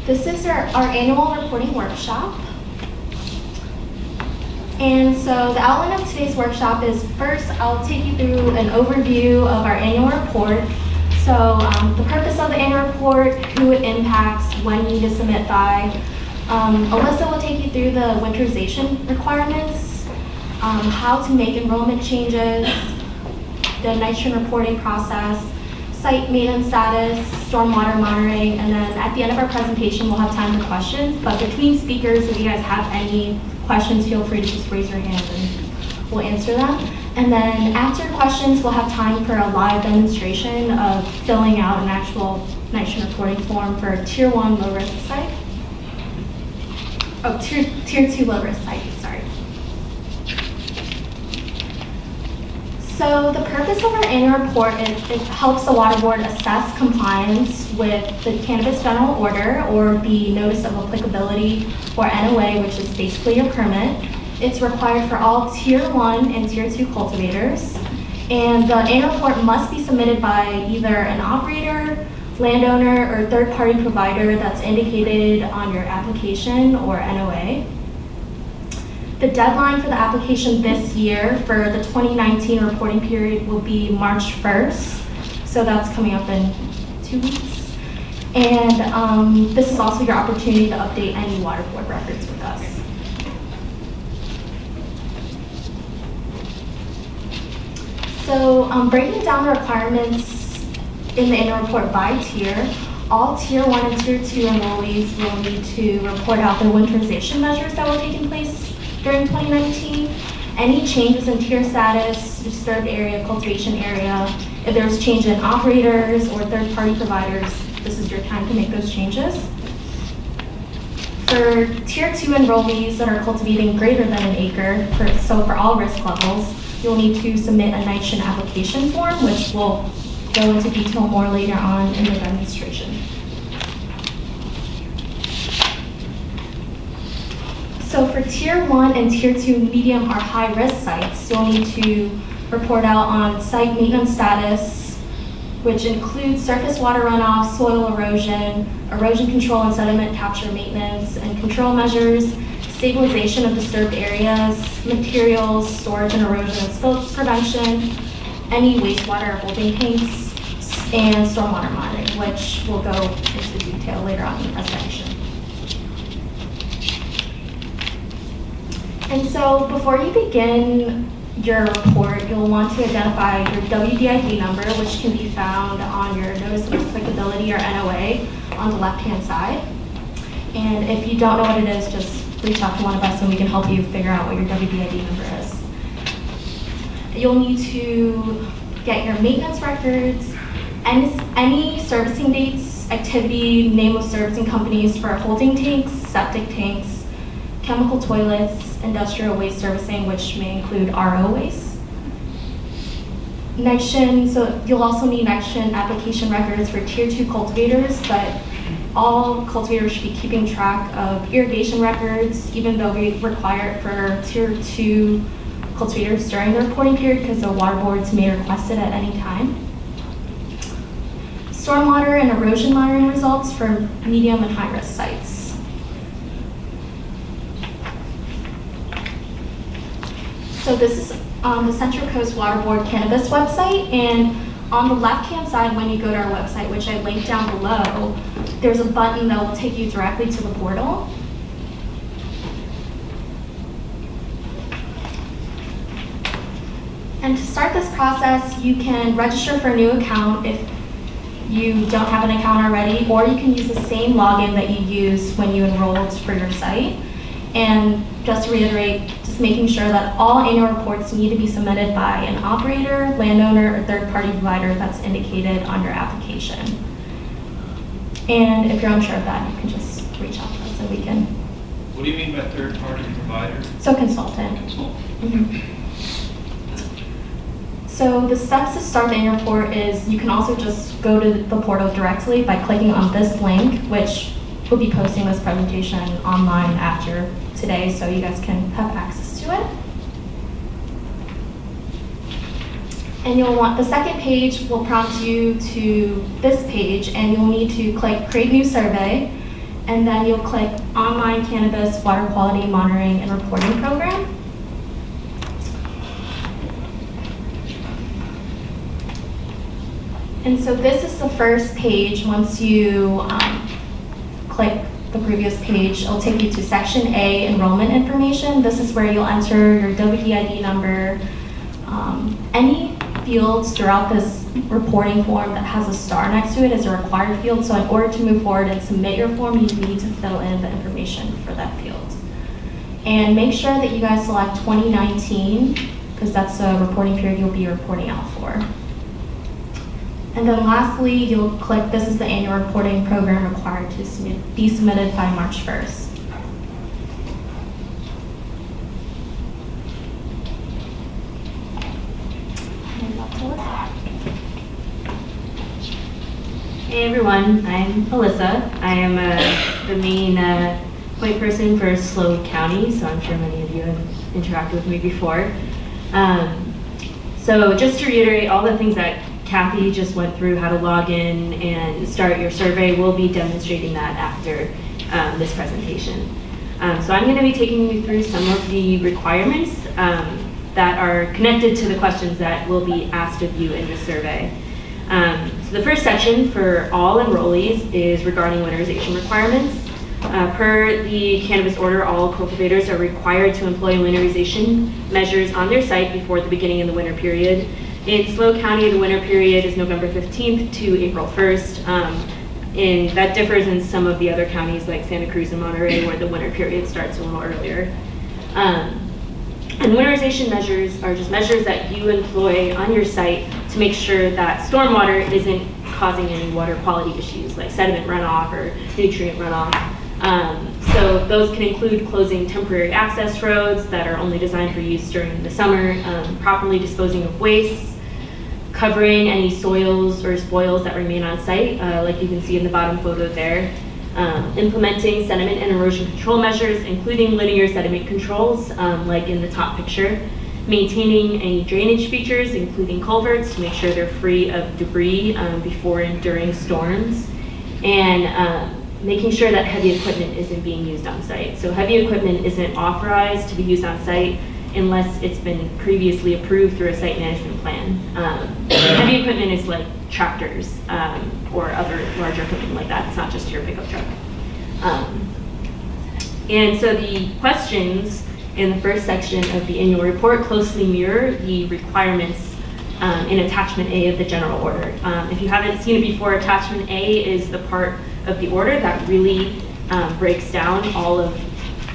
This is our annual reporting workshop. And so the outline of today's workshop is, first, I'll take you through an overview of our annual report. So the purpose of the annual report, who it impacts, when you need to submit by. Alyssa will take you through the winterization requirements, how to make enrollment changes, the nitrogen reporting process, site maintenance status, stormwater monitoring, and then at the end of our presentation, we'll have time for questions. But between speakers, if you guys have any questions, feel free to just raise your hand and we'll answer them. And then after questions, we'll have time for a live demonstration of filling out an actual nitrogen reporting form for a Tier 1 low-risk site. Oh, tier 2 low-risk site, sorry. So the purpose of our annual report is it helps the Water Board assess compliance with the Cannabis General Order, or the Notice of Applicability, or NOA, which is basically your permit. It's required for all Tier 1 and Tier 2 cultivators. And the annual report must be submitted by either an operator, landowner, or third-party provider that's indicated on your application or NOA. The deadline for the application this year for the 2019 reporting period will be March 1st. So that's coming up in 2 weeks. And this is also your opportunity to update any Water Board records with us. So breaking down the requirements in the annual report by tier, all Tier 1 and Tier 2 enrollees will need to report out their winterization measures that were taking place during 2019, any changes in tier status, disturbed area, cultivation area. If there's change in operators or third-party providers, this is your time to make those changes. For Tier 2 enrollees that are cultivating greater than an acre, so for all risk levels, you'll need to submit a nitrogen application form, which we'll go into detail more later on in the demonstration. So for Tier 1 and Tier 2 medium or high risk sites, you'll need to report out on site maintenance status, which includes surface water runoff, soil erosion, erosion control and sediment capture maintenance and control measures, stabilization of disturbed areas, materials, storage and erosion and spill prevention, any wastewater holding tanks, and stormwater monitoring, which we'll go into detail later on in the presentation. And so before you begin your report, you'll want to identify your WDID number, which can be found on your Notice of Applicability or NOA on the left-hand side. And if you don't know what it is, just reach out to one of us and we can help you figure out what your WDID number is. You'll need to get your maintenance records, any servicing dates, activity, name of servicing companies for holding tanks, septic tanks, chemical toilets, industrial waste servicing, which may include RO waste. Nitrogen, so you'll also need nitrogen application records for Tier 2 cultivators, but all cultivators should be keeping track of irrigation records, even though we require it for Tier 2 cultivators during the reporting period because the water boards may request it at any time. Stormwater and erosion monitoring results for medium and high risk sites. So this is the Central Coast Water Board Cannabis website, and on the left-hand side when you go to our website, which I linked down below, there's a button that will take you directly to the portal. And to start this process, you can register for a new account if you don't have an account already, or you can use the same login that you used when you enrolled for your site. And just to reiterate, just making sure that all annual reports need to be submitted by an operator, landowner, or third-party provider that's indicated on your application. And if you're unsure of that, you can just reach out to us and we can. What do you mean by third-party provider? So consultant. Mm-hmm. So the steps to start the annual report is you can also just go to the portal directly by clicking on this link, which we'll be posting this presentation online after today so you guys can have access to it. And you'll want, the second page will prompt you to this page and you'll need to click Create New Survey. And then you'll click Online Cannabis Water Quality Monitoring and Reporting Program. And so this is the first page. Once you click the previous page, it'll take you to Section A, Enrollment Information. This is where you'll enter your WDID number. Any fields throughout this reporting form that has a star next to it is a required field. So in order to move forward and submit your form, you need to fill in the information for that field. And make sure that you guys select 2019, because that's the reporting period you'll be reporting out for. And then lastly, you'll click, this is the annual reporting program required to be submitted by March 1st. Hey everyone, I'm Alyssa. I am the main point person for Sloan County, so I'm sure many of you have interacted with me before. So just to reiterate, all the things that Kathy just went through, how to log in and start your survey, we'll be demonstrating that after this presentation. So I'm going to be taking you through some of the requirements that are connected to the questions that will be asked of you in the survey. So the first section for all enrollees is regarding winterization requirements. Per the cannabis order, all cultivators are required to employ winterization measures on their site before the beginning of the winter period. In SLO County, the winter period is November 15th to April 1st. And that differs in some of the other counties like Santa Cruz and Monterey, where the winter period starts a little earlier. And winterization measures are just measures that you employ on your site to make sure that stormwater isn't causing any water quality issues like sediment runoff or nutrient runoff. So those can include closing temporary access roads that are only designed for use during the summer, properly disposing of waste, covering any soils or spoils that remain on site, like you can see in the bottom photo there. Implementing sediment and erosion control measures, including linear sediment controls, like in the top picture. Maintaining any drainage features, including culverts, to make sure they're free of debris before and during storms. And making sure that heavy equipment isn't being used on site. So heavy equipment isn't authorized to be used on site unless it's been previously approved through a site management plan. Heavy equipment is like tractors or other larger equipment like that. It's not just your pickup truck. And so the questions in the first section of the annual report closely mirror the requirements in Attachment A of the general order. If you haven't seen it before, Attachment A is the part of the order that really breaks down all of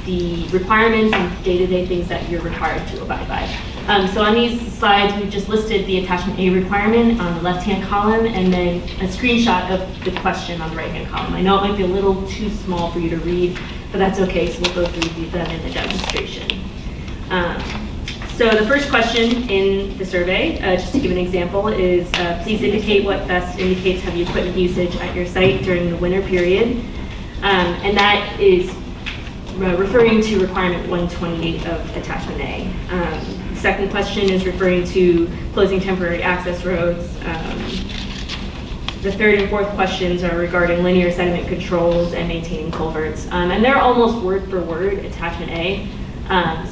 the requirements and day-to-day things that you're required to abide by. So on these slides, we've just listed the Attachment A requirement on the left-hand column and then a screenshot of the question on the right-hand column. I know it might be a little too small for you to read, but that's okay, so we'll go through them in the demonstration. So the first question in the survey, just to give an example, is please indicate what best indicates heavy equipment usage at your site during the winter period. And that is referring to requirement 128 of Attachment A. The second question is referring to closing temporary access roads. The third and fourth questions are regarding linear sediment controls and maintaining culverts. And they're almost word for word Attachment A.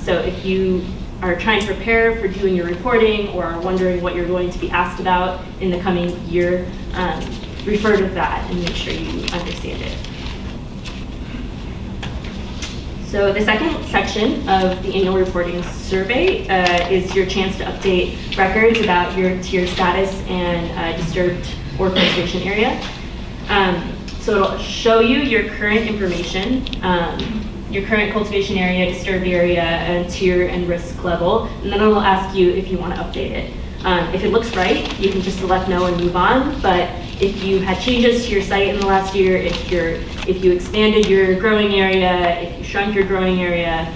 So if you are trying to prepare for doing your reporting or are wondering what you're going to be asked about in the coming year, refer to that and make sure you understand it. So the second section of the annual reporting survey is your chance to update records about your tier status and disturbed or conservation area. So it'll show you your current information, your current cultivation area, disturbed area, and tier and risk level, and then it'll ask you if you want to update it. If it looks right, you can just select no and move on, but if you had changes to your site in the last year, if you expanded your growing area, if you shrunk your growing area,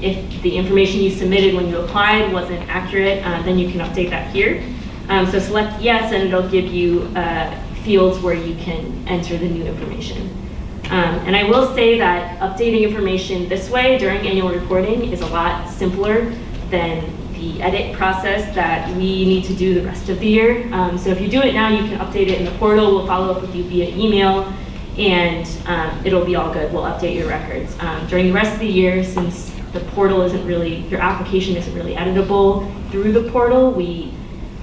if the information you submitted when you applied wasn't accurate, then you can update that here. So select yes, and it'll give you fields where you can enter the new information. And I will say that updating information this way during annual reporting is a lot simpler than the edit process that we need to do the rest of the year. So if you do it now, you can update it in the portal. We'll follow up with you via email. and it'll be all good. We'll update your records. During the rest of the year, since the portal isn't really, your application isn't really editable through the portal, we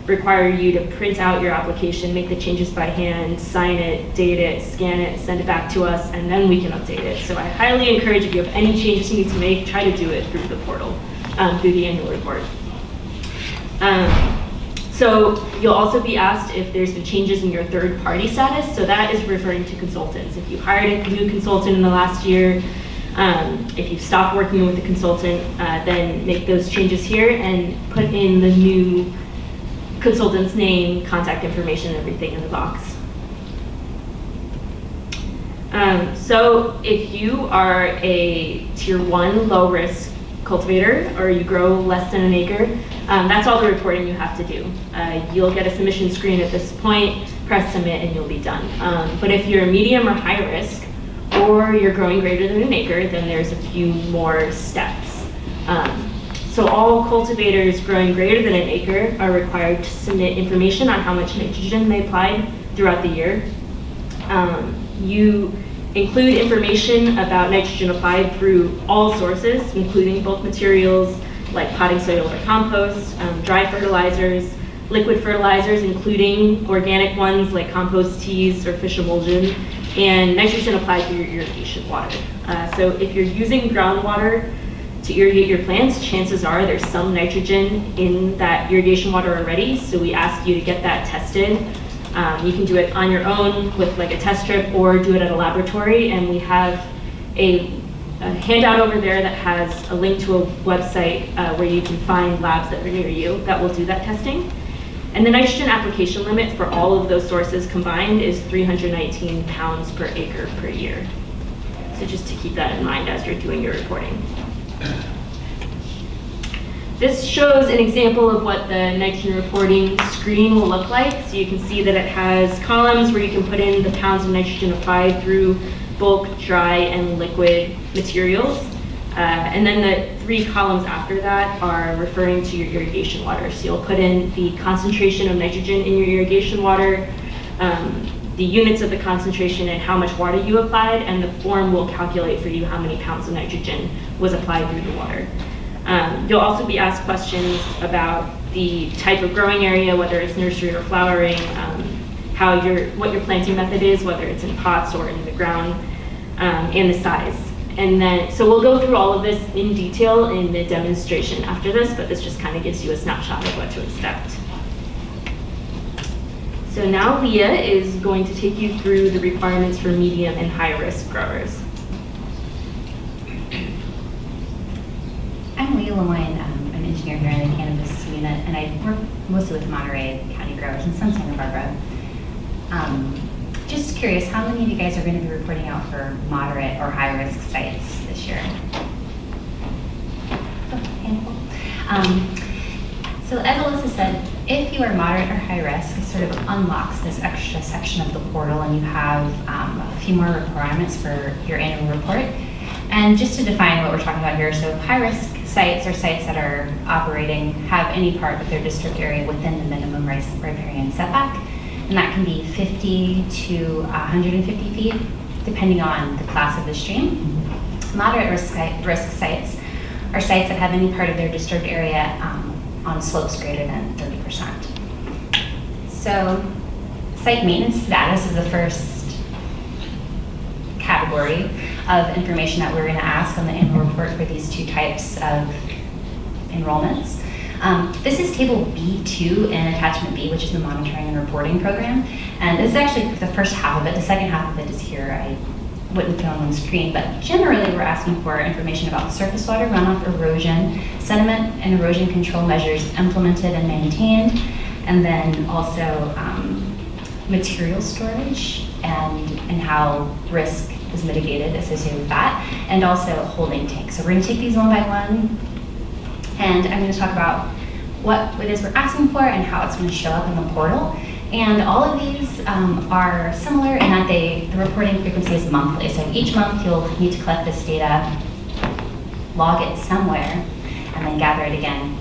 require you to print out your application, make the changes by hand, sign it, date it, scan it, send it back to us, and then we can update it. So I highly encourage, if you have any changes you need to make, try to do it through the portal, through the annual report. So you'll also be asked if there's been changes in your third-party status. So that is referring to consultants. If you hired a new consultant in the last year, if you've stopped working with a consultant, then make those changes here and put in the new consultant's name, contact information, everything in the box. So if you are a tier 1 low risk cultivator or you grow less than an acre, that's all the reporting you have to do. You'll get a submission screen at this point, press submit, and you'll be done. But if you're medium or high risk, or you're growing greater than an acre, then there's a few more steps. So all cultivators growing greater than an acre are required to submit information on how much nitrogen they applied throughout the year. You include information about nitrogen applied through all sources, including bulk materials like potting soil or compost, dry fertilizers, liquid fertilizers, including organic ones like compost teas or fish emulsion, and nitrogen applied through your irrigation water. So if you're using groundwater to irrigate your plants, chances are there's some nitrogen in that irrigation water already, so we ask you to get that tested. You can do it on your own with like a test strip or do it at a laboratory, and we have a handout over there that has a link to a website where you can find labs that are near you that will do that testing. And the nitrogen application limit for all of those sources combined is 319 pounds per acre per year. So just to keep that in mind as you're doing your reporting. This shows an example of what the nitrogen reporting screen will look like. So you can see that it has columns where you can put in the pounds of nitrogen applied through bulk, dry, and liquid materials. And then the 3 columns after that are referring to your irrigation water. So you'll put in the concentration of nitrogen in your irrigation water, the units of the concentration and how much water you applied, and the form will calculate for you how many pounds of nitrogen was applied through the water. You'll also be asked questions about the type of growing area, whether it's nursery or flowering, what your planting method is, whether it's in pots or in the ground, and the size. And then, so we'll go through all of this in detail in the demonstration after this, but this just kind of gives you a snapshot of what to expect. So now Leah is going to take you through the requirements for medium and high risk growers. I'm Leah Lemoyne. I'm an engineer here in the cannabis unit, and I work mostly with Monterey County growers and some Santa Barbara. Just curious, how many of you guys are going to be reporting out for moderate or high risk sites this year? Oh, handful. So as Alyssa said, if you are moderate or high risk, it sort of unlocks this extra section of the portal, and you have a few more requirements for your annual report. And just to define what we're talking about here, so high risk sites are sites that are operating, have any part of their district area within the minimum riparian setback. And that can be 50 to 150 feet, depending on the class of the stream. Moderate risk sites are sites that have any part of their disturbed area on slopes greater than 30%. So site maintenance status is the first category of information that we're going to ask on the annual report for these 2 types of enrollments. This is table B2 in attachment B, which is the monitoring and reporting program. And this is actually the first half of it. The second half of it is here. I wouldn't put on the screen, but generally we're asking for information about surface water runoff, erosion, sediment and erosion control measures implemented and maintained, and then also material storage and how risk is mitigated associated with that, and also holding tanks. So we're going to take these one by one. And I'm going to talk about what it is we're asking for and how it's going to show up in the portal. And all of these are similar in that the reporting frequency is monthly. So each month you'll need to collect this data, log it somewhere, and then gather it again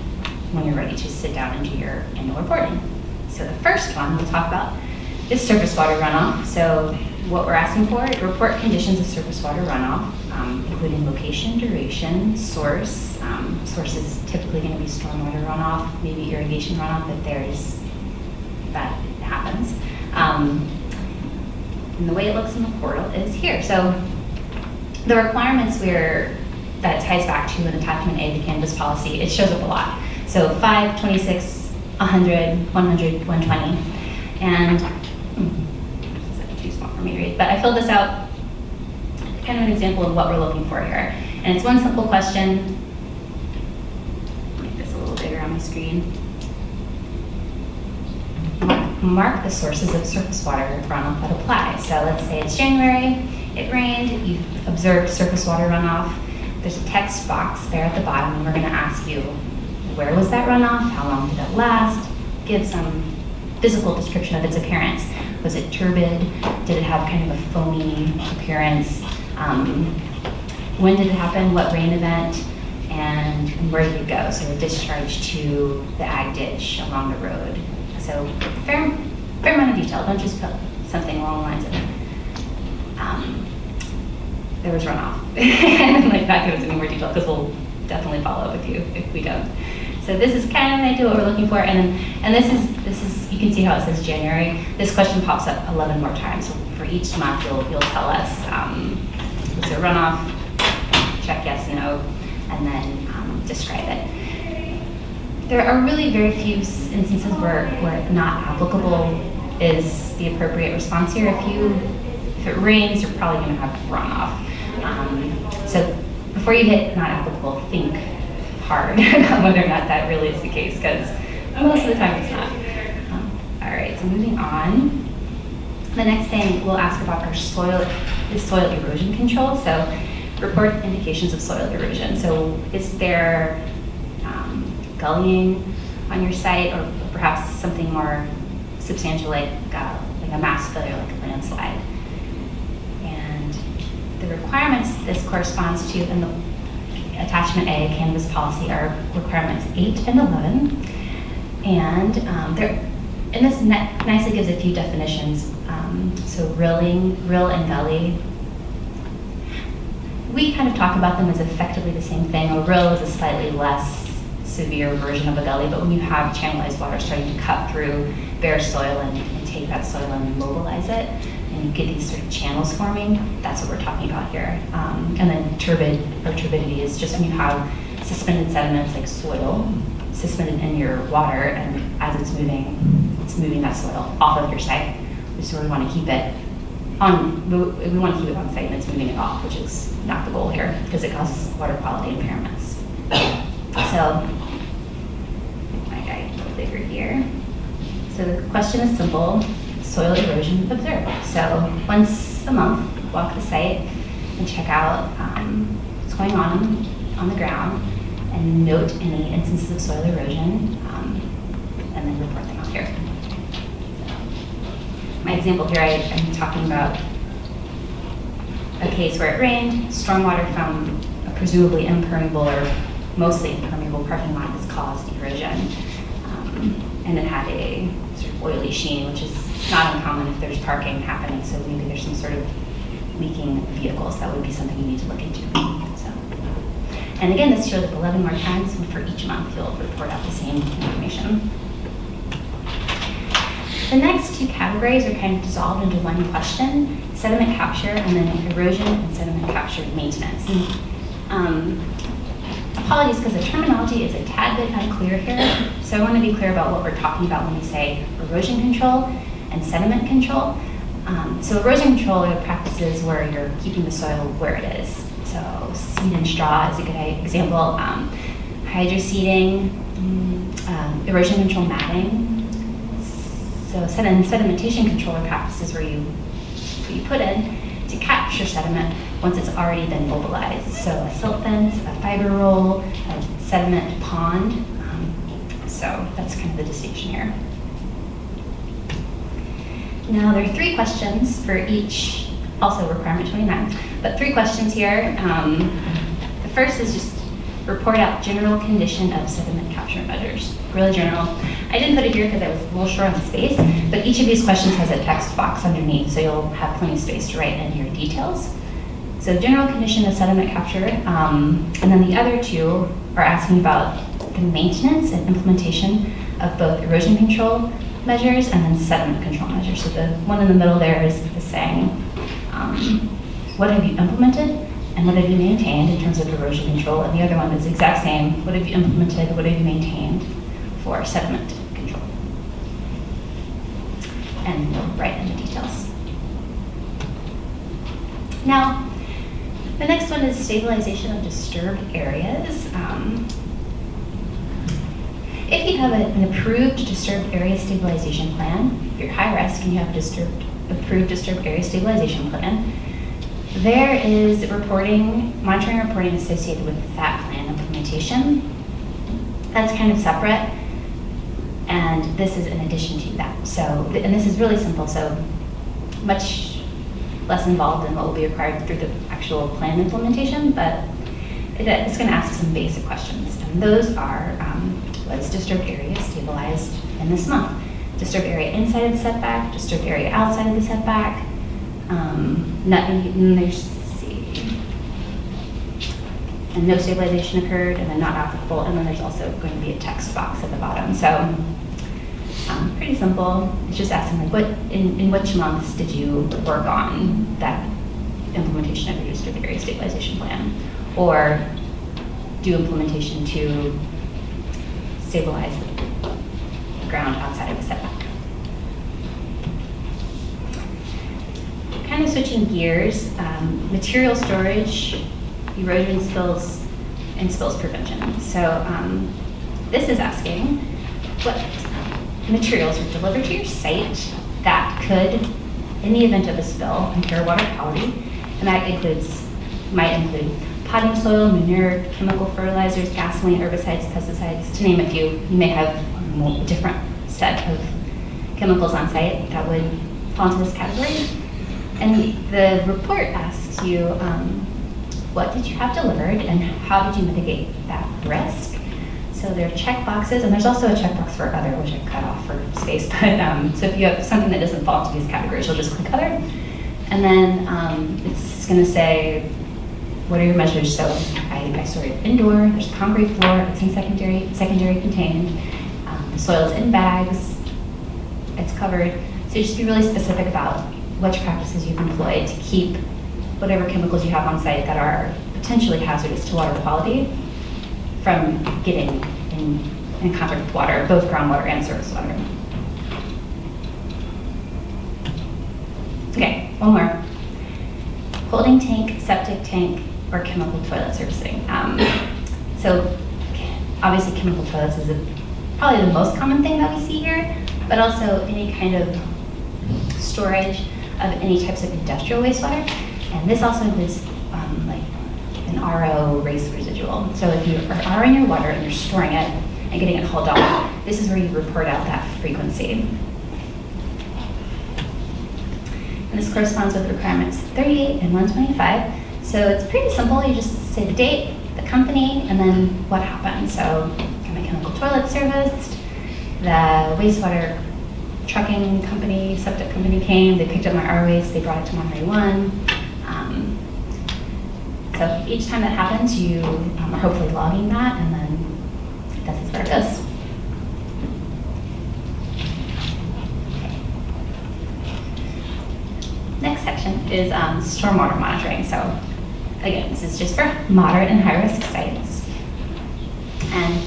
when you're ready to sit down and do your annual reporting. So the first one we'll talk about is surface water runoff. So what we're asking for, report conditions of surface water runoff, including location, duration, source. Source is typically going to be stormwater runoff, maybe irrigation runoff if that happens. And the way it looks in the portal is here. So the requirements that ties back to an attachment A, the Canvas policy, it shows up a lot. So 5, 26, 100, 100, 120. And this is too small for me to read, but I filled this out, kind of an example of what we're looking for here. And it's one simple question. Make this a little bigger on my screen. Mark the sources of surface water runoff that apply. So let's say it's January, it rained, you've observed surface water runoff. There's a text box there at the bottom, and we're going to ask you, where was that runoff? How long did it last? Give some physical description of its appearance. Was it turbid? Did it have kind of a foamy appearance? When did it happen? What rain event? And where did it go? So a discharge to the ag ditch along the road. So fair amount of detail. Don't just put something along the lines of there was runoff. And like that goes into more detail because we'll definitely follow up with you if we don't. So this is kind of an idea what we're looking for, and this is you can see how it says January. This question pops up 11 more times. So for each month, you'll tell us was there runoff? Check yes, no, and then describe it. There are really very few instances where not applicable is the appropriate response here. If it rains, you're probably going to have runoff. So before you hit not applicable, think hard about whether or not that really is the case, because most of the time it's not. All right, so moving on. The next thing we'll ask about is soil erosion control. So report indications of soil erosion. So is there gullying on your site, or perhaps something more substantial like a mass failure, like a landslide? And the requirements this corresponds to in the Attachment A, Canvas policy, are requirements 8 and 11. And this nicely gives a few definitions. So rill and gully. We kind of talk about them as effectively the same thing. A rill is a slightly less severe version of a gully, but when you have channelized water starting to cut through bare soil and take that soil and mobilize it, and you get these sort of channels forming, that's what we're talking about here. And then turbidity is just when you have suspended sediments like soil suspended in your water, and as it's moving that soil off of your site. We sort of want to keep it on, we want to keep it on site and it's moving it off, which is not the goal here because it causes water quality impairments. So, make my guy a little bigger here. So the question is simple: soil erosion observed. So once a month, walk the site and check out what's going on the ground and note any instances of soil erosion, and then report them out here. So, my example here, I'm talking about a case where it rained, stormwater from a presumably impermeable or mostly impermeable parking lot has caused erosion. And it had a sort of oily sheen, which is not uncommon if there's parking happening, so maybe there's some sort of leaking vehicles. That would be something you need to look into. So, and again, this showed up 11 more times, and for each month you'll report out the same information. The next two categories are kind of dissolved into one question: sediment capture and then erosion and sediment capture maintenance. And, apologies, because the terminology is a tad bit unclear here. So I want to be clear about what we're talking about when we say erosion control and sediment control. So erosion control are practices where you're keeping the soil where it is. So seed and straw is a good example. Hydroseeding, erosion control matting. So sedimentation control are practices where you put in to capture sediment once it's already been mobilized. So a silt fence, a fiber roll, a sediment pond. So that's kind of the distinction here. Now there are 3 questions for each, also requirement 29, but 3 questions here. The first is just report out general condition of sediment capture measures. Really general. I didn't put it here because I was a little short on space, but each of these questions has a text box underneath, so you'll have plenty of space to write in your details. So general condition of sediment capture, and then the other two are asking about the maintenance and implementation of both erosion control measures and then sediment control measures. So the one in the middle there is saying, what have you implemented and what have you maintained in terms of erosion control? And the other one is the exact same, what have you implemented, what have you maintained for sediment control? And you'll write in the details. Now, the next one is stabilization of disturbed areas. If you have an approved disturbed area stabilization plan, if you're high risk and you have a approved disturbed area stabilization plan, there is monitoring reporting associated with that plan implementation. That's kind of separate, and this is in addition to that. So, and this is really simple, so much less involved than what will be required through the actual plan implementation, but it's going to ask some basic questions. And those are, was disturbed area stabilized in this month? Disturbed area inside of the setback, disturbed area outside of the setback. And no stabilization occurred, and then not applicable, and then there's also going to be a text box at the bottom. So pretty simple. It's just asking like, in which months did you work on that implementation of your disturbed area stabilization plan, or do implementation to stabilize the ground outside of the setback. Kind of switching gears, material storage, erosion spills, and spills prevention. So this is asking what materials are delivered to your site that could, in the event of a spill, impair water quality, and that might include potting soil, manure, chemical fertilizers, gasoline, herbicides, pesticides, to name a few. You may have a different set of chemicals on site that would fall into this category. And the report asks you, what did you have delivered and how did you mitigate that risk? So there are check boxes, and there's also a checkbox for other, which I cut off for space. But so if you have something that doesn't fall into these categories, you'll just click other. And then it's going to say, what are your measures? So I store it indoor, there's a concrete floor, it's in secondary contained, the soil is in bags, it's covered. So you just be really specific about which practices you've employed to keep whatever chemicals you have on site that are potentially hazardous to water quality from getting in contact with water, both groundwater and surface water. Okay, one more. Holding tank, septic tank, or chemical toilet servicing. So obviously chemical toilets is probably the most common thing that we see here, but also any kind of storage of any types of industrial wastewater. And this also includes like an RO waste residual. So if you are ROing your water and you're storing it and getting it hauled off, this is where you report out that frequency. And this corresponds with requirements 38 and 125. So it's pretty simple. You just say the date, the company, and then what happened. So my chemical toilet serviced, the wastewater trucking company, septic company came, they picked up my R waste, they brought it to Monterey 1. So each time that happens, you are hopefully logging that, and then this is where it goes. Next section is stormwater monitoring. So again, this is just for moderate and high risk sites. And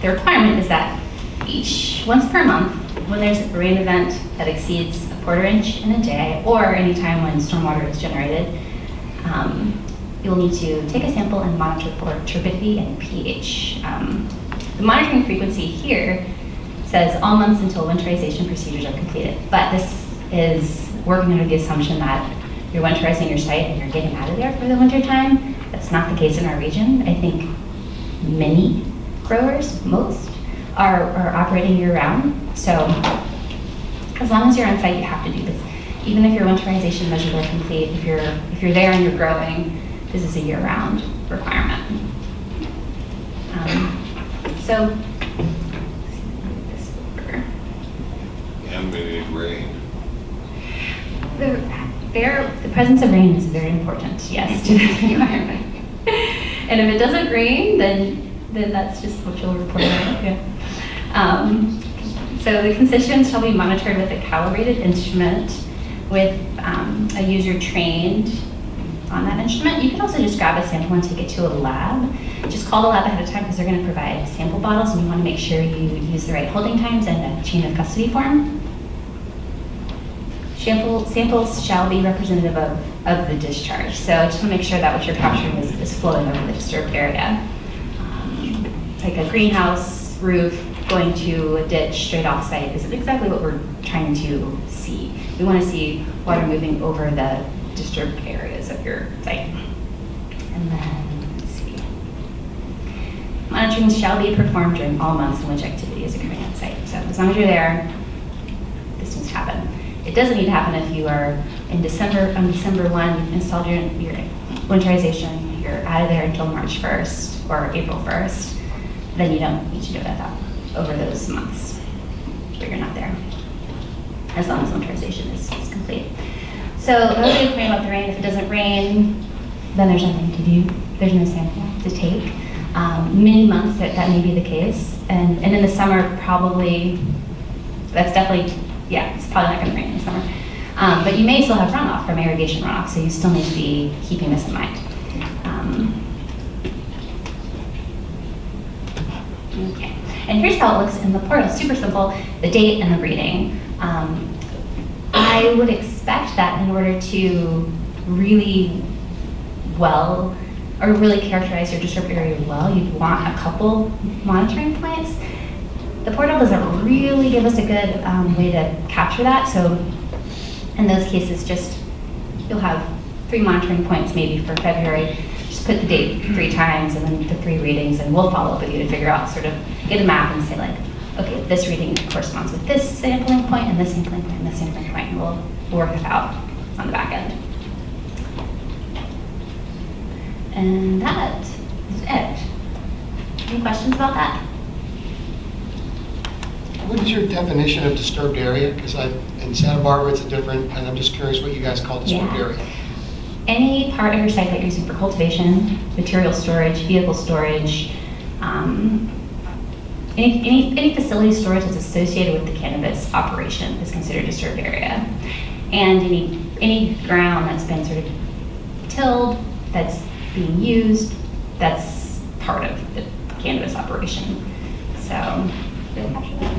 the requirement is that once per month, when there's a rain event that exceeds a quarter inch in a day, or any time when stormwater is generated, you'll need to take a sample and monitor for turbidity and pH. The monitoring frequency here says all months until winterization procedures are completed, but this is working under the assumption that you're winterizing your site and you're getting out of there for the winter time. That's not the case in our region. I think many growers, most, are operating year round. So as long as you're on site, you have to do this. Even if your winterization measures are complete, if you're there and you're growing, this is a year-round requirement. So, let's move this over. And we need rain. The presence of rain is very important, yes, to the environment. And if it doesn't rain, then that's just what you'll report on. Yeah. So the constituents shall be monitored with a calibrated instrument with a user trained on that instrument. You can also just grab a sample and take it to a lab. Just call the lab ahead of time because they're going to provide sample bottles, and you want to make sure you use the right holding times and a chain of custody form. Samples shall be representative of the discharge. So just want to make sure that what you're capturing is flowing over the disturbed area. Like a greenhouse roof going to a ditch straight off site is exactly what we're trying to see. We want to see water moving over the disturbed areas of your site. And then, let's see. Monitoring shall be performed during all months in which activity is occurring at site. So as long as you're there, this needs to happen. It doesn't need to happen if you are in December, on December 1, you've installed your winterization, you're out of there until March 1st or April 1st, then you don't need to do it at that, over those months where you're not there, as long as winterization is complete. So those are the about the rain. If it doesn't rain, then there's nothing to do. There's no sample to take. Many months that may be the case, and in the summer probably, that's definitely, yeah, it's probably not going to rain in the summer. But you may still have runoff from irrigation runoff, so you still need to be keeping this in mind. Okay, and here's how it looks in the portal. Super simple, the date and the reading. I would expect that in order to really well, or really characterize your disturbed area well, you'd want a couple monitoring points. The portal doesn't really give us a good way to capture that, so in those cases, just you'll have 3 monitoring points maybe for February. Just put the date 3 times and then the 3 readings, and we'll follow up with you to figure out, sort of get a map and say like, okay, this reading corresponds with this sampling point and this sampling point and this sampling point, and we'll work it out on the back end. And that is it. Any questions about that? What is your definition of disturbed area? Because in Santa Barbara it's a different, and I'm just curious what you guys call disturbed area. Any part of your site that you're using for cultivation, material storage, vehicle storage, any facility storage that's associated with the cannabis operation is considered disturbed area. And any ground that's been sort of tilled, that's being used, that's part of the cannabis operation. So, did I capture that?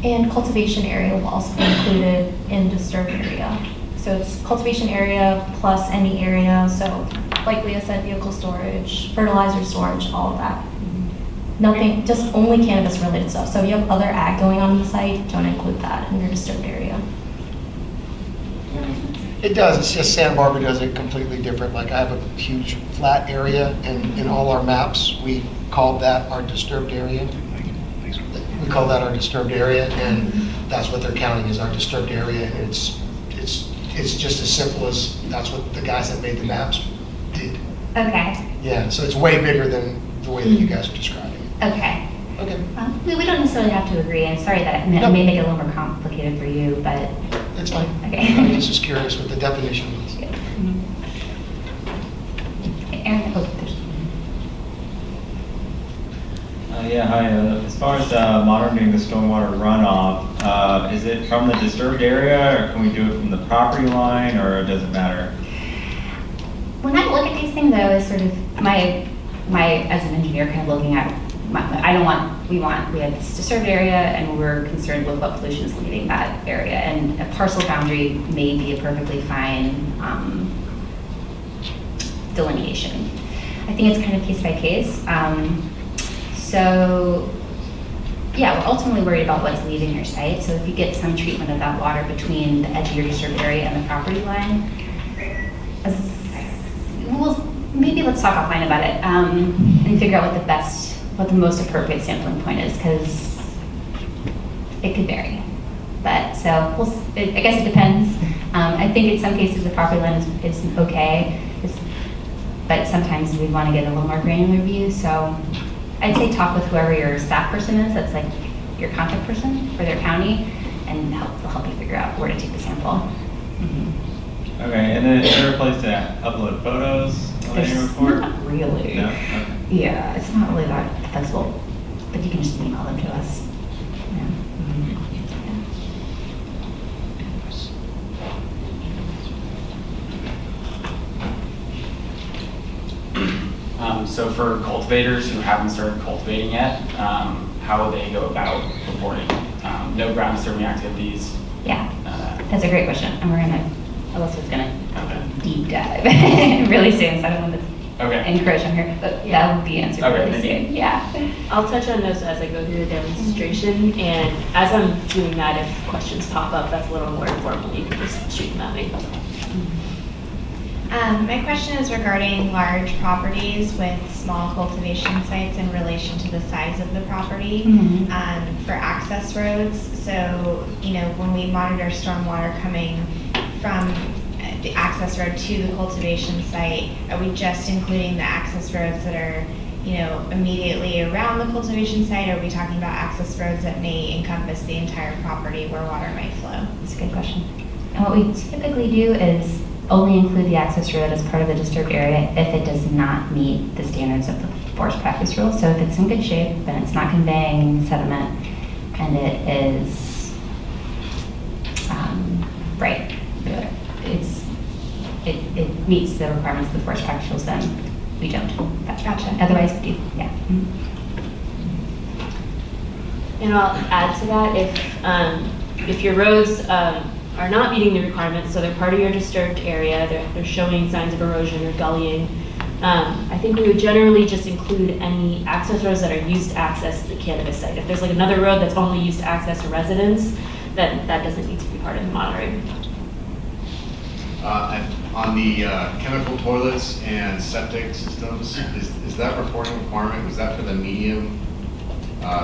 And cultivation area will also be included in disturbed area. So it's cultivation area plus any area, so like Leah said, vehicle storage, fertilizer storage, all of that. Nothing, just only cannabis related stuff. So if you have other ag going on the site, don't include that in your disturbed area. It does, it's just Santa Barbara does it completely different. Like I have a huge flat area, and in all our maps, we call that our disturbed area. We call that our disturbed area, and that's what they're counting as our disturbed area. And it's just as simple as that's what the guys that made the maps did. Okay. Yeah, so it's way bigger than the way that you guys are describing it. Okay. Okay. We don't necessarily have to agree. I'm sorry that it may make it a little more complicated for you, but That's fine. okay. I was just curious what the definition was. Aaron, oh, there's. Yeah, hi. As far as monitoring the stormwater runoff, is it from the disturbed area, or can we do it from the property line, or does it matter? When I look at these things, I always sort of, my as an engineer, kind of looking at, we have this disturbed area, and we're concerned with what pollution is leaving that area, and a parcel boundary may be a perfectly fine delineation. I think it's kind of case by case. So, yeah, we're ultimately worried about what's leaving your site. So if you get some treatment of that water between the edge of your disturbed area and the property line, maybe let's talk offline about it and figure out what the most appropriate sampling point is, because it could vary. But so I guess it depends. I think in some cases the property line is okay, but sometimes we want to get a little more granular view. So I'd say talk with whoever your staff person is, that's like your contact person for their county, and they'll help you figure out where to take the sample. Okay, and then is there a place to upload photos on the annual report? Not really. No? Okay. Yeah, it's not really that flexible, but you can just email them to us. Yeah. So for cultivators who haven't started cultivating yet, how will they go about reporting? No ground disturbing activities? Yeah, that's a great question. And Alyssa's gonna Okay. deep dive really soon, so I don't want to Okay. encourage on her, but that would be answered Okay, really thank you. soon. Yeah. I'll touch on those as I go through the demonstration, and as I'm doing that, if questions pop up, that's a little more informal, you can just shoot them at me. My question is regarding large properties with small cultivation sites in relation to the size of the property for access roads. So, when we monitor stormwater coming from the access road to the cultivation site, are we just including the access roads that are, immediately around the cultivation site? Or are we talking about access roads that may encompass the entire property where water might flow? That's a good question. And what we typically do is only include the access road as part of the disturbed area if it does not meet the standards of the forest practice rule. So if it's in good shape, then it's not conveying sediment, and it is right, it meets the requirements of the forest practice rules, then we don't. Gotcha. Otherwise, we do. Yeah. And I'll add to that, if your roads are not meeting the requirements, so they're part of your disturbed area, they're showing signs of erosion or gullying, I think we would generally just include any access roads that are used to access the cannabis site. If there's like another road that's only used to access a residence, then that doesn't need to be part of the monitoring. On the chemical toilets and septic systems, is that reporting requirement, was that for the medium?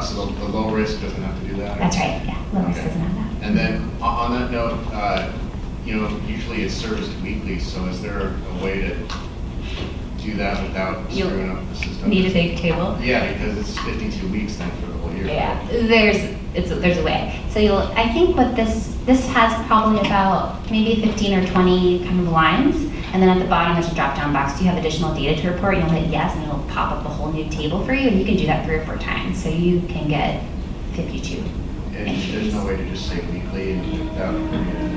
So the low risk doesn't have to do that? That's right. Yeah. Lois Okay. doesn't have that. And then on that note, usually it's serviced weekly, so is there a way to do that without You'll screwing up the system? Need a big table? Yeah, because it's 52 weeks then for the whole year. Yeah, there's a way. So I think what this has probably about maybe 15 or 20 kind of lines, and then at the bottom there's a drop-down box. Do you have additional data to report? You'll hit yes, and it'll pop up a whole new table for you, and you can do that 3 or 4 times. So you can get 52. And there's no way to just say weekly and without putting it in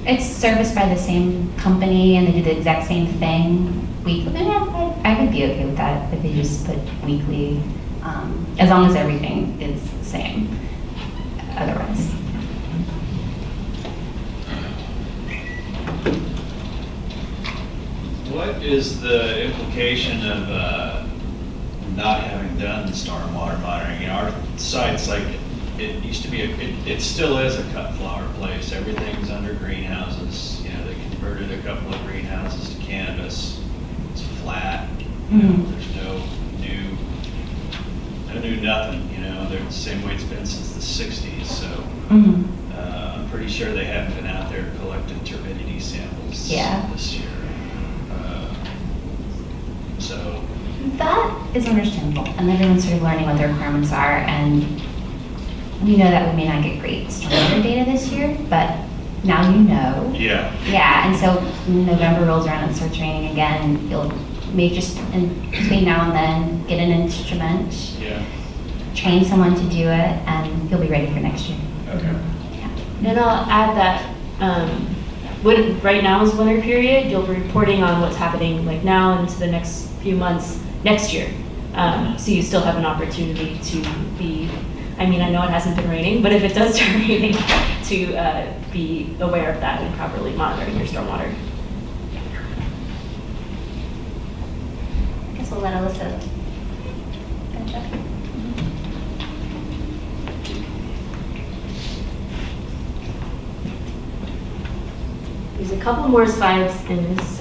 there? It's serviced by the same company, and they do the exact same thing weekly. Yeah, I would be okay with that if they just put weekly, as long as everything is the same. Otherwise. What is the implication of not having done the stormwater monitoring? Our site's like, it used to be, it still is a cut flower place. Everything's under greenhouses. They converted a couple of greenhouses to cannabis. It's flat. There's no new nothing. They're the same way it's been since the 60s. So I'm pretty sure they haven't been out there collecting turbidity samples this year. So that is understandable, and everyone's sort of learning what the requirements are, and we know that we may not get great stormwater data this year, but now you know. yeah. Yeah, and so when November rolls around and starts raining again, you'll maybe just in between now and then get an instrument, Yeah. train someone to do it, and you'll be ready for next year. Okay. And I'll add that right now is winter period, you'll be reporting on what's happening like now into the next few months next year. So you still have an opportunity to be, I know it hasn't been raining, but if it does start raining, to be aware of that and properly monitoring your stormwater. I guess we'll let Alyssa finish up. There's a couple more slides in this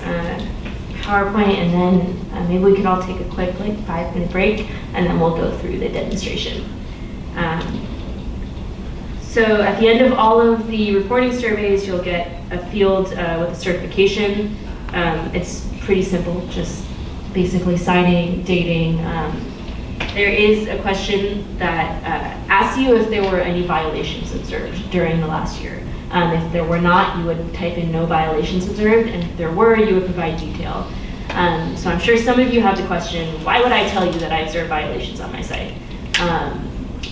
PowerPoint, and then maybe we could all take a quick 5-minute break, and then we'll go through the demonstration. So at the end of all of the reporting surveys, you'll get a field with a certification. It's pretty simple, just basically signing, dating. There is a question that asks you if there were any violations observed during the last year. If there were not, you would type in no violations observed, and if there were, you would provide detail. So I'm sure some of you have the question, why would I tell you that I observe violations on my site?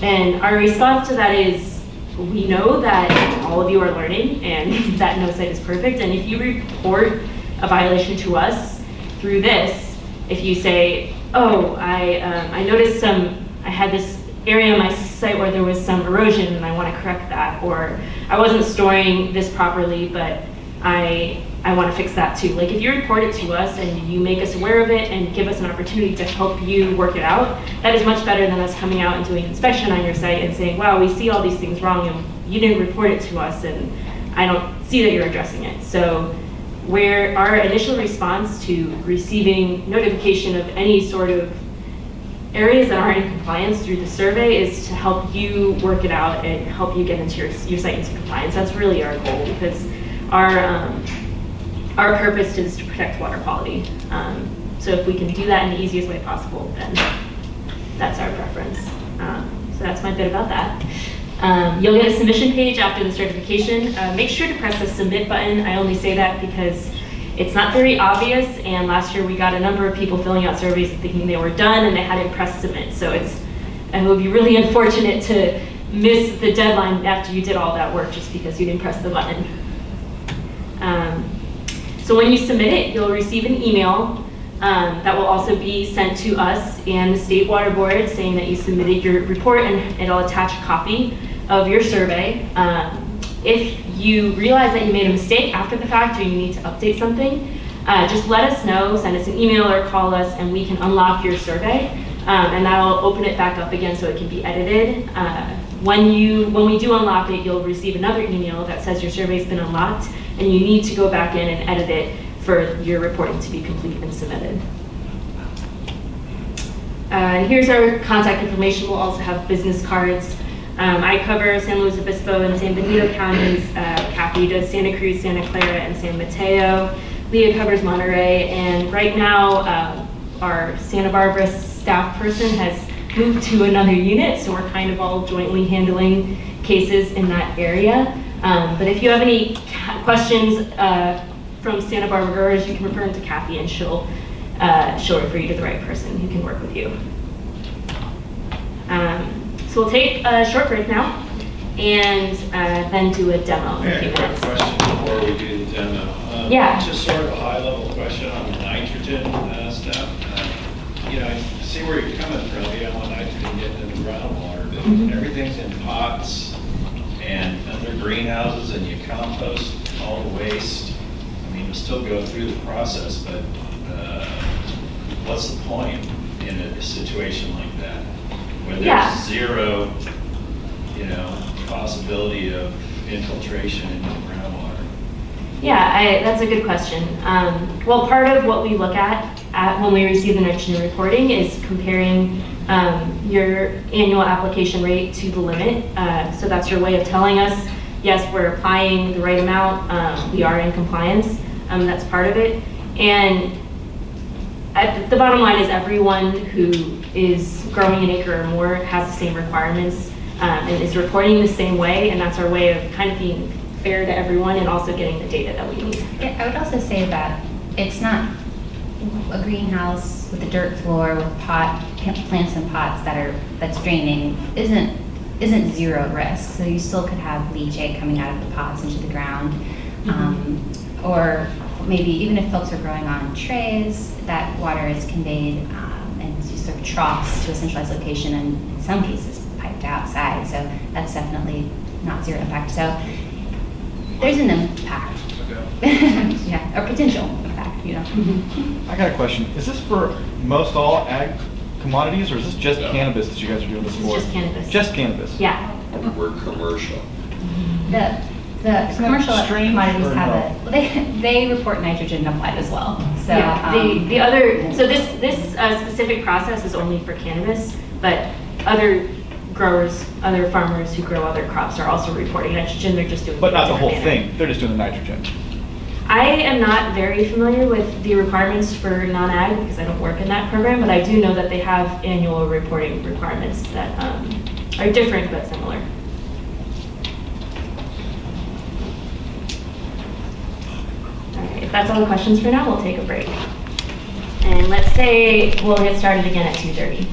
And our response to that is, we know that all of you are learning and that no site is perfect, and if you report a violation to us through this, if you say, oh, I noticed I had this area on my site where there was some erosion and I want to correct that, or I wasn't storing this properly, but I want to fix that too. Like, if you report it to us and you make us aware of it and give us an opportunity to help you work it out, that is much better than us coming out and doing an inspection on your site and saying, wow, we see all these things wrong and you didn't report it to us and I don't see that you're addressing it. So where our initial response to receiving notification of any sort of areas that aren't in compliance through the survey is to help you work it out and help you get into your site into compliance. That's really our goal, because our purpose is to protect water quality. So if we can do that in the easiest way possible, then that's our preference. So that's my bit about that. You'll get a submission page after the certification. Make sure to press the submit button. I only say that because it's not very obvious, and last year we got a number of people filling out surveys thinking they were done and they hadn't pressed submit. So it would be really unfortunate to miss the deadline after you did all that work just because you didn't press the button. So when you submit it, you'll receive an email that will also be sent to us and the State Water Board saying that you submitted your report, and it'll attach a copy of your survey. If you realize that you made a mistake after the fact or you need to update something, just let us know, send us an email or call us, and we can unlock your survey, and that'll open it back up again so it can be edited. When we do unlock it, you'll receive another email that says your survey's been unlocked, and you need to go back in and edit it for your reporting to be complete and submitted. And here's our contact information. We'll also have business cards. I cover San Luis Obispo and San Benito counties. Kathy does Santa Cruz, Santa Clara, and San Mateo. Leah covers Monterey, and right now our Santa Barbara staff person has moved to another unit, so we're kind of all jointly handling cases in that area. But if you have any questions from Santa Barbara GERS, you can refer them to Kathy, and she'll refer you to the right person who can work with you. So we'll take a short break now, and then do a demo in a few minutes. Question before we do the demo. Yeah. Just sort of a high-level question on the nitrogen stuff. You know, I see where you're coming from. You don't want nitrogen getting in the groundwater, but everything's in pots and under greenhouses, and you compost all the waste. I mean, you still go through the process, but what's the point in a situation like that? When there's zero, possibility of infiltration into the groundwater. Yeah, that's a good question. Well, part of what we look at when we receive the nitrogen reporting is comparing your annual application rate to the limit. So that's your way of telling us, yes, we're applying the right amount, we are in compliance. That's part of it. And the bottom line is everyone who is growing an acre or more has the same requirements and is reporting the same way, and that's our way of kind of being fair to everyone and also getting the data that we need. Yeah, I would also say that it's not a greenhouse with a dirt floor with plants and pots that's draining isn't zero risk. So you still could have leachate coming out of the pots into the ground, or maybe even if folks are growing on trays, that water is conveyed and sort of troughs to a centralized location, and in some cases piped outside. So that's definitely not zero impact. So there's an impact. Yeah, or potential impact, I got a question. Is this for most all ag commodities, or is this just cannabis that you guys are doing this for? It's just cannabis. Just cannabis? Yeah. We're commercial. The commercial Strange commodities or have they report nitrogen applied as well. So Yeah, this specific process is only for cannabis, but other growers, other farmers who grow other crops are also reporting nitrogen. They're just doing it But in a not the whole different manner. thing. They're just doing the nitrogen. I am not very familiar with the requirements for non-ag because I don't work in that program, but I do know that they have annual reporting requirements that are different but similar. All right, if that's all the questions for now, we'll take a break. And let's say we'll get started again at 2:30.